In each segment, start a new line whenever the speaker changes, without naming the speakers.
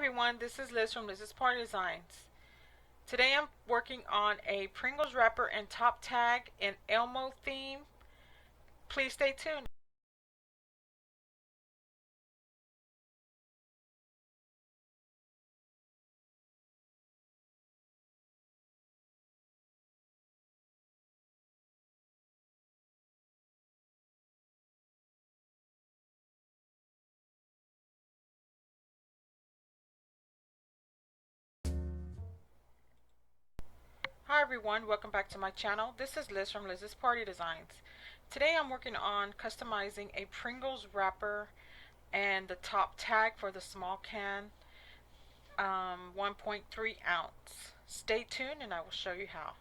everyone, this is Liz from Liz's Party Designs. Today I'm working on a Pringles wrapper and top tag in Elmo theme. Please stay tuned. Hi everyone, welcome back to my channel. This is Liz from Liz's Party Designs. Today I'm working on customizing a Pringles wrapper and the top tag for the small can, 1.3 ounce. Stay tuned and I will show you how.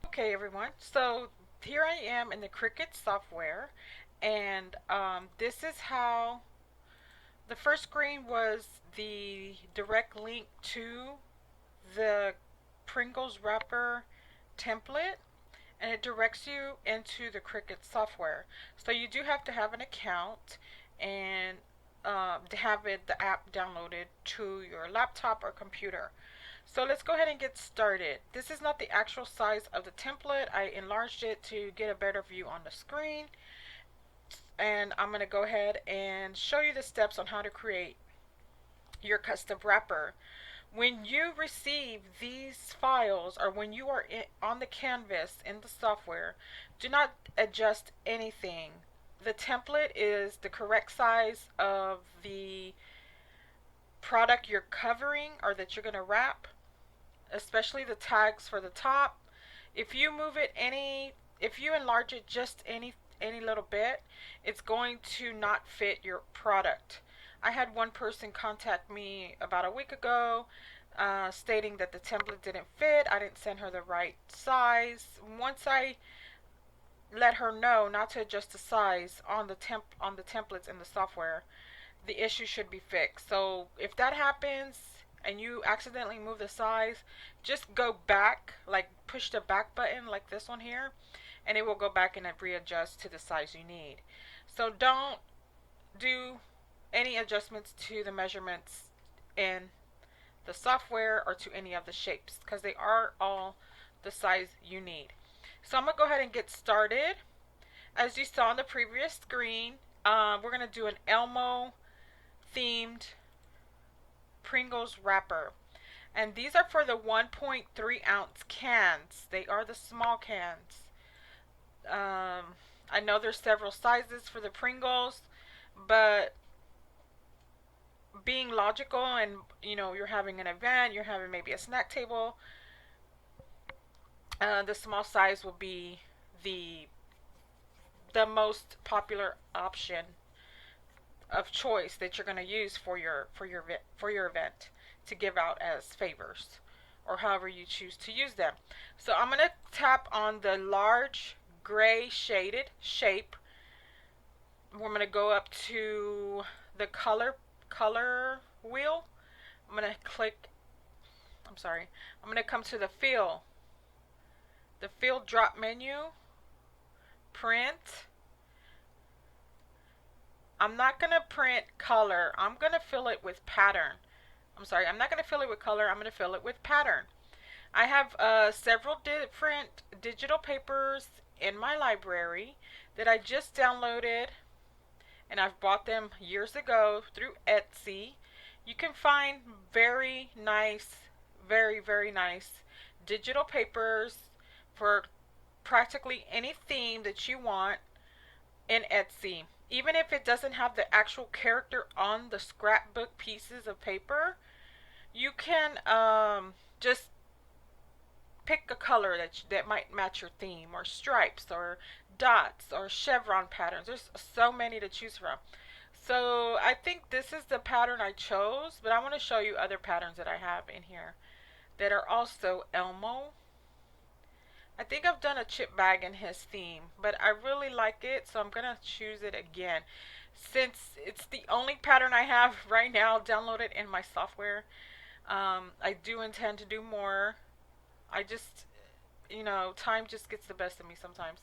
Okay everyone, so here I am in the Cricut software, and this is how the first screen was. The direct link to the Pringles wrapper template, and it directs you into the Cricut software. So you do have to have an account and to have the app downloaded to your laptop or computer. So let's go ahead and get started. This is not the actual size of the template. I enlarged it to get a better view on the screen. And I'm going to go ahead and show you the steps on how to create your custom wrapper. When you receive these files, or when you are on the canvas in the software, do not adjust anything. The template is the correct size of the product you're covering or that you're going to wrap, especially the tags for the top. If you move it if you enlarge it just any little bit, it's going to not fit your product. I had one person contact me about a week ago stating that the template didn't fit. I didn't send her the right size. Once I let her know not to adjust the size on the templates in the software, the issue should be fixed. So if that happens and you accidentally move the size, just go back, like push the back button like this one here, and it will go back and readjust to the size you need. So don't do any adjustments to the measurements in the software or to any of the shapes, because they are all the size you need. So I'm going to go ahead and get started. As you saw on the previous screen, we're going to do an Elmo themed Pringles wrapper. And these are for the 1.3 ounce cans. They are the small cans. I know there's several sizes for the Pringles, but being logical, and you're having an event, you're having maybe a snack table, the small size will be the most popular option of choice that you're going to use for your event to give out as favors, or however you choose to use them. So I'm going to tap on the large gray shaded shape. We're going to go up to the color wheel. I'm going to click, I'm going to come to the fill drop menu, print. I'm not going to print color. I'm going to fill it with pattern. I'm not going to fill it with color. I'm going to fill it with pattern. I have several different digital papers in my library that I just downloaded, and I've bought them years ago through Etsy. You can find very nice, very nice digital papers for practically any theme that you want in Etsy. Even if it doesn't have the actual character on the scrapbook pieces of paper, you can just pick a color that might match your theme, or stripes, or dots, or chevron patterns. There's so many to choose from. So I think this is the pattern I chose, but I want to show you other patterns that I have in here that are also Elmo. I think I've done a chip bag in his theme, but I really like it, so I'm going to choose it again. Since it's the only pattern I have right now downloaded in my software, I do intend to do more I just, you know, time just gets the best of me sometimes.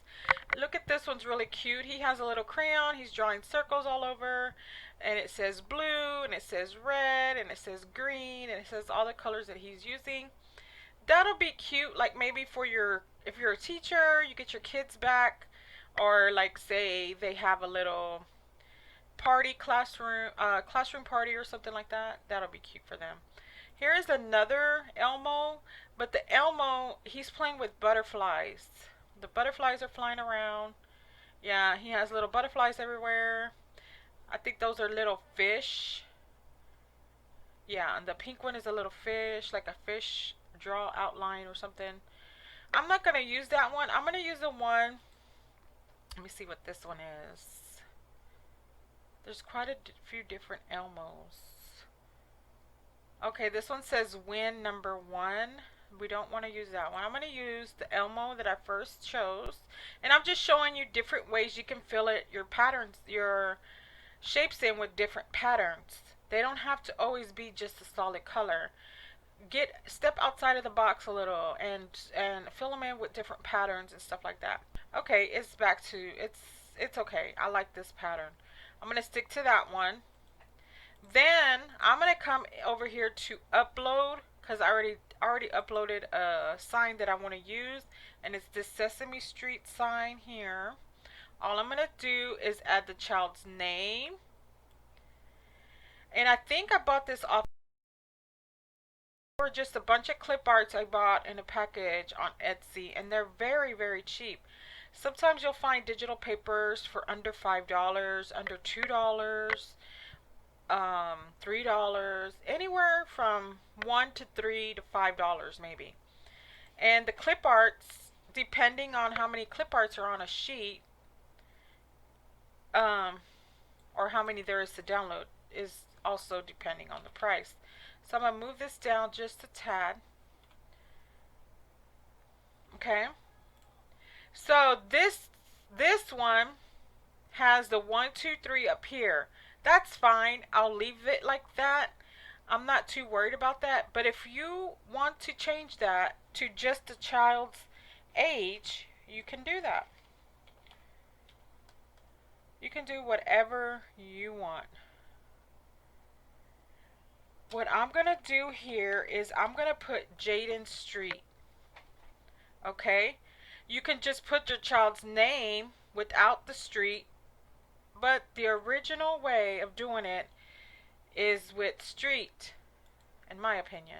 Look at this one's really cute. He has a little crayon. He's drawing circles all over. And it says blue, and it says red, and it says green, and it says all the colors that he's using. That'll be cute, like maybe for your, if you're a teacher, you get your kids back, or like say they have a little party, classroom party or something like that. That'll be cute for them. Here is another Elmo, but the Elmo, he's playing with butterflies. The butterflies are flying around. Yeah, he has little butterflies everywhere. I think those are little fish. Yeah, and the pink one is a little fish, like a fish draw outline or something. I'm not going to use that one. I'm going to use the one. Let me see what this one is. There's quite a few different Elmos. Okay, this one says win number 1. We don't want to use that one. I'm going to use the Elmo that I first chose. And I'm just showing you different ways you can fill it, your patterns, your shapes in with different patterns. They don't have to always be just a solid color. Step outside of the box a little and fill them in with different patterns and stuff like that. Okay, it's back to it's okay. I like this pattern. I'm gonna stick to that one. Then I'm gonna come over here to upload because I already uploaded a sign that I want to use, and it's this Sesame Street sign here. All I'm gonna do is add the child's name, and I think I bought this off. Were just a bunch of clip arts I bought in a package on Etsy, and they're very, very cheap. Sometimes you'll find digital papers for under $5, under $2, $3, anywhere from $1 to $3 to $5 maybe. And the clip arts, depending on how many clip arts are on a sheet, or how many there is to download, is also depending on the price. So I'm going to move this down just a tad. Okay. So this one has the 1, 2, 3 up here. That's fine. I'll leave it like that. I'm not too worried about that. But if you want to change that to just the child's age, you can do that. You can do whatever you want. What I'm going to do here is I'm going to put Jaden Street. Okay? You can just put your child's name without the street, but the original way of doing it is with street, in my opinion.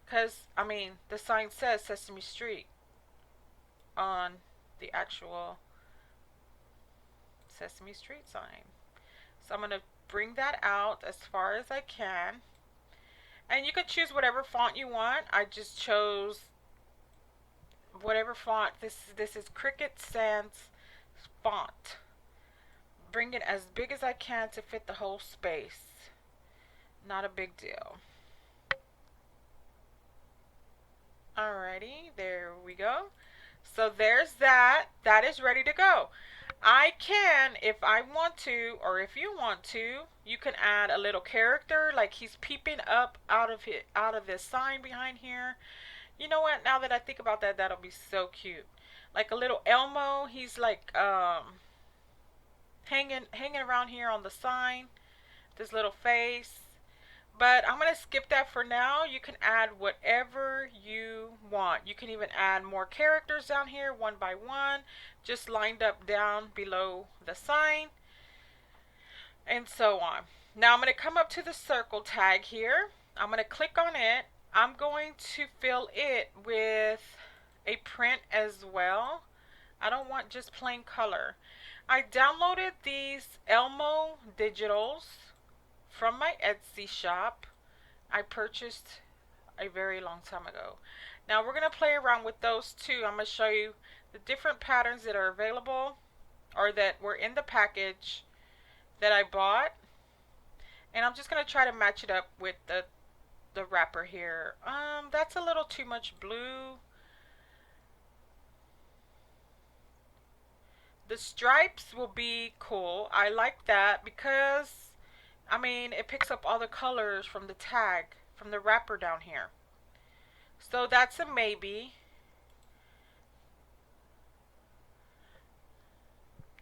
Because, I mean, the sign says Sesame Street on the actual Sesame Street sign. So I'm going to bring that out as far as I can. And you can choose whatever font you want. I just chose whatever font. This is Cricut Sans font. Bring it as big as I can to fit the whole space. Not a big deal. Alrighty, there we go. So there's that. That is ready to go. I can, if I want to, or if you want to, you can add a little character, like he's peeping up out of this sign behind here. You know what? Now that I think about that, that'll be so cute. Like a little Elmo, he's like hanging around here on the sign. This little face. But I'm going to skip that for now. You can add whatever you want. You can even add more characters down here one by one, just lined up down below the sign, and so on. Now I'm going to come up to the circle tag here. I'm going to click on it. I'm going to fill it with a print as well. I don't want just plain color. I downloaded these Elmo digitals from my Etsy shop. I purchased a very long time ago. Now we're going to play around with those too. I'm going to show you the different patterns that are available or that were in the package that I bought. And I'm just going to try to match it up with the wrapper here. That's a little too much blue. The stripes will be cool. I like that because, I mean, it picks up all the colors from the tag, from the wrapper down here. So that's a maybe.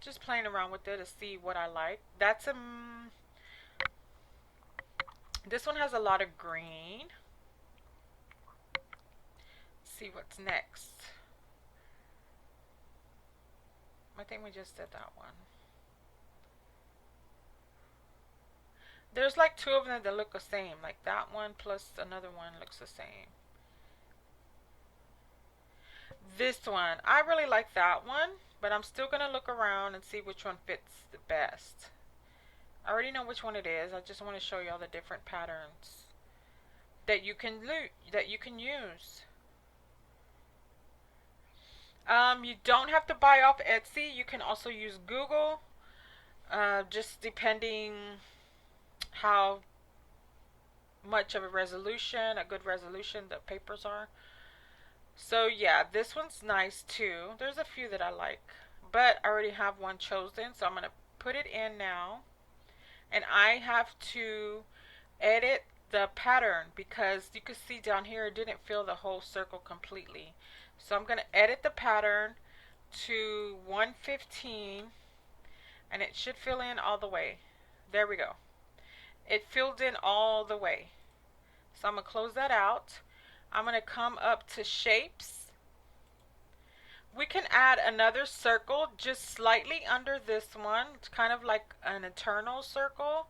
Just playing around with it to see what I like. That's a. This one has a lot of green. See what's next. I think we just did that one. There's like two of them that look the same. Like that one plus another one looks the same. This one, I really like that one, but I'm still going to look around and see which one fits the best. I already know which one it is. I just want to show you all the different patterns that you can use. You don't have to buy off Etsy. You can also use Google, just depending how much of a good resolution the papers are. So yeah, this one's nice too. There's a few that I like, but I already have one chosen, so I'm going to put it in now. And I have to edit the pattern because you can see down here it didn't fill the whole circle completely. So I'm going to edit the pattern to 115 and it should fill in all the way. There we go. It filled in all the way. So I'm going to close that out. I'm going to come up to shapes. We can add another circle just slightly under this one. It's kind of like an internal circle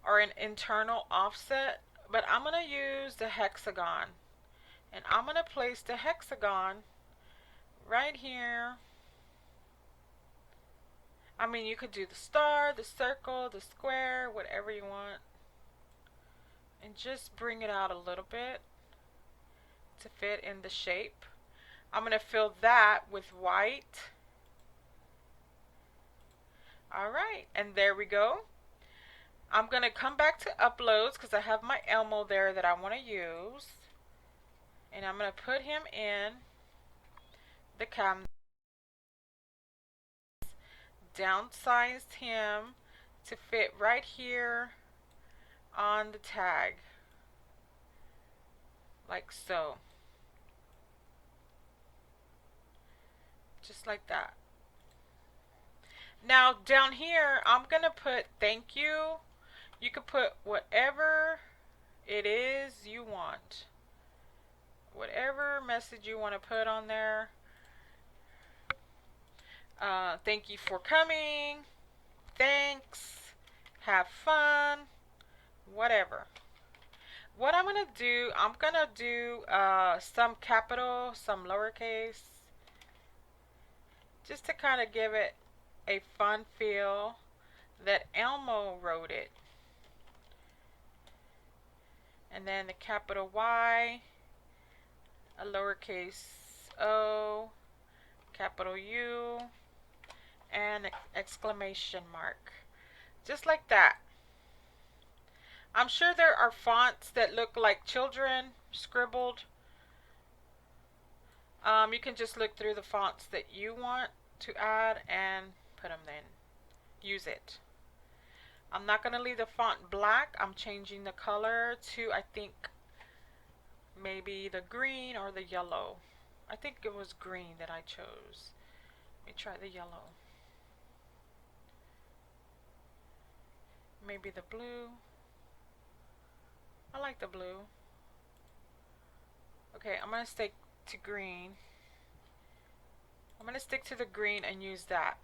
or an internal offset. But I'm going to use the hexagon. And I'm going to place the hexagon right here. I mean, you could do the star, the circle, the square, whatever you want. And just bring it out a little bit to fit in the shape. I'm going to fill that with white. Alright, and there we go. I'm going to come back to uploads because I have my Elmo there that I want to use. And I'm going to put him in the canvas. Downsized him to fit right here on the tag. Like so. Just like that. Now down here I'm going to put thank you. You can put whatever it is you want. Whatever message you want to put on there. Thank you for coming. Thanks. Have fun. Whatever. What I'm going to do, I'm going to do some capital, some lowercase. Just to kind of give it a fun feel that Elmo wrote it. And then the capital Y, a lowercase o, capital U, and exclamation mark. Just like that. I'm sure there are fonts that look like children scribbled. You can just look through the fonts that you want to add and put them in. Use it. I'm not going to leave the font black. I'm changing the color to, I think, maybe the green or the yellow. I think it was green that I chose. Let me try the yellow. Maybe the blue. I like the blue. Okay, I'm going to stick to green. I'm going to stick to the green and use that.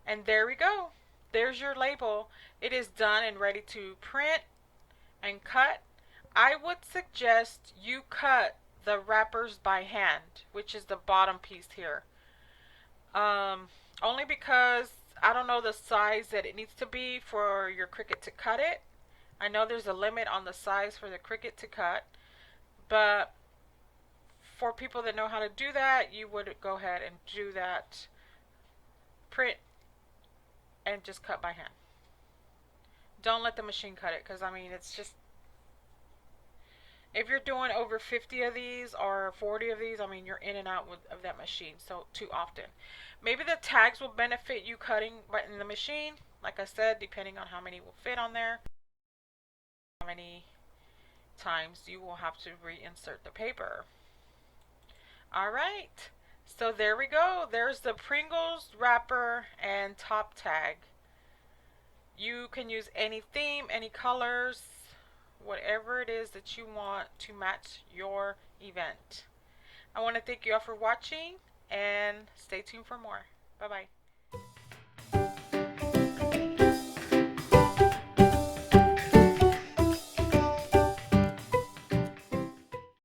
And there we go. There's your label. It is done and ready to print and cut. I would suggest you cut the wrappers by hand, which is the bottom piece here. Only because I don't know the size that it needs to be for your Cricut to cut it. I know there's a limit on the size for the Cricut to cut, but for people that know how to do that, you would go ahead and do that. Print and just cut by hand. Don't let the machine cut it, because I mean it's just, if you're doing over 50 of these or 40 of these, I mean you're in and out of that machine so too often. Maybe the tags will benefit you cutting in the machine, like I said, depending on how many will fit on there, how many times you will have to reinsert the paper. Alright, so there we go. There's the Pringles wrapper and top tag. You can use any theme, any colors, whatever it is that you want to match your event. I want to thank you all for watching and stay tuned for more. Bye bye.